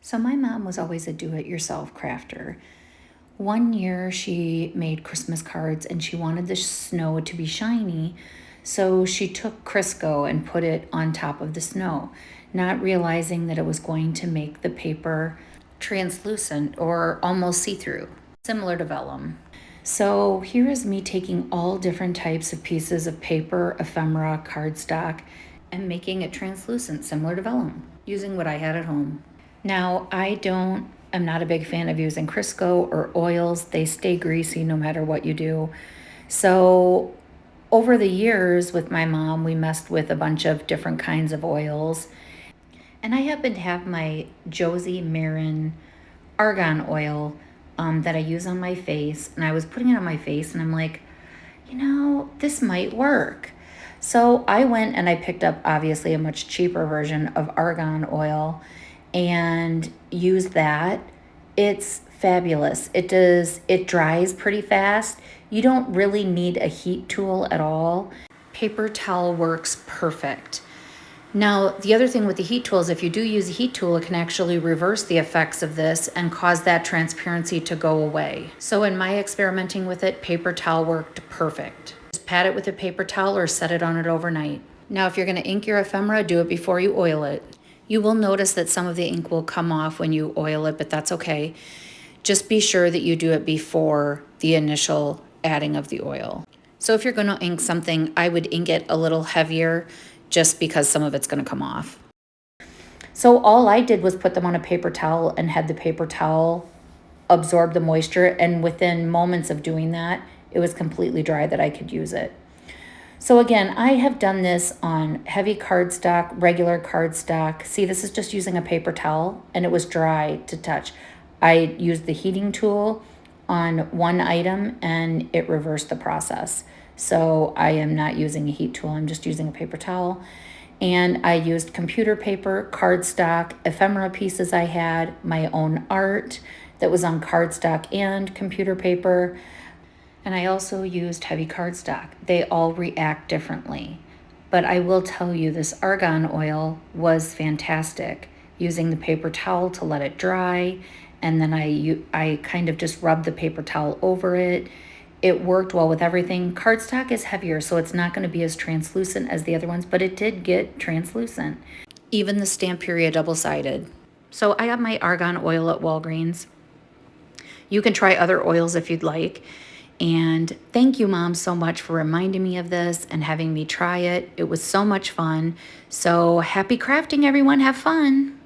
So my mom was always a do-it-yourself crafter. One year she made Christmas cards and she wanted the snow to be shiny. So she took Crisco and put it on top of the snow, not realizing that it was going to make the paper translucent or almost see-through, similar to vellum. So here is me taking all different types of pieces of paper, ephemera, cardstock, and making it translucent, similar to vellum, using what I had at home. Now, I'm not a big fan of using Crisco or oils. They stay greasy no matter what you do. So over the years with my mom, we messed with a bunch of different kinds of oils. And I happen to have my Josie Marin argan oil that I use on my face. And I was putting it on my face and I'm like, this might work. So I went and I picked up obviously a much cheaper version of argan oil and used that. It's fabulous. It dries pretty fast. You don't really need a heat tool at all. Paper towel works perfect. Now, the other thing with the heat tool is if you do use a heat tool, it can actually reverse the effects of this and cause that transparency to go away. So in my experimenting with it, paper towel worked perfect. Just pat it with a paper towel or set it on it overnight. Now, if you're going to ink your ephemera, do it before you oil it. You will notice that some of the ink will come off when you oil it, but that's okay. Just be sure that you do it before the initial adding of the oil. So if you're going to ink something, I would ink it a little heavier just because some of it's going to come off. So all I did was put them on a paper towel and had the paper towel absorb the moisture, and within moments of doing that, it was completely dry that I could use it. So again, I have done this on heavy cardstock, regular cardstock. See, this is just using a paper towel and it was dry to touch. I used the heating tool on one item and it reversed the process. So I am not using a heat tool, I'm just using a paper towel. And I used computer paper, cardstock, ephemera pieces I had, my own art that was on cardstock and computer paper. And I also used heavy cardstock. They all react differently. But I will tell you, this argan oil was fantastic. Using the paper towel to let it dry, and then I kind of just rubbed the paper towel over it. It worked well with everything. Cardstock is heavier, so it's not going to be as translucent as the other ones, but it did get translucent. Even the Stamperia double-sided. So I got my argan oil at Walgreens. You can try other oils if you'd like. And thank you, Mom, so much for reminding me of this and having me try it. It was so much fun. So happy crafting, everyone. Have fun.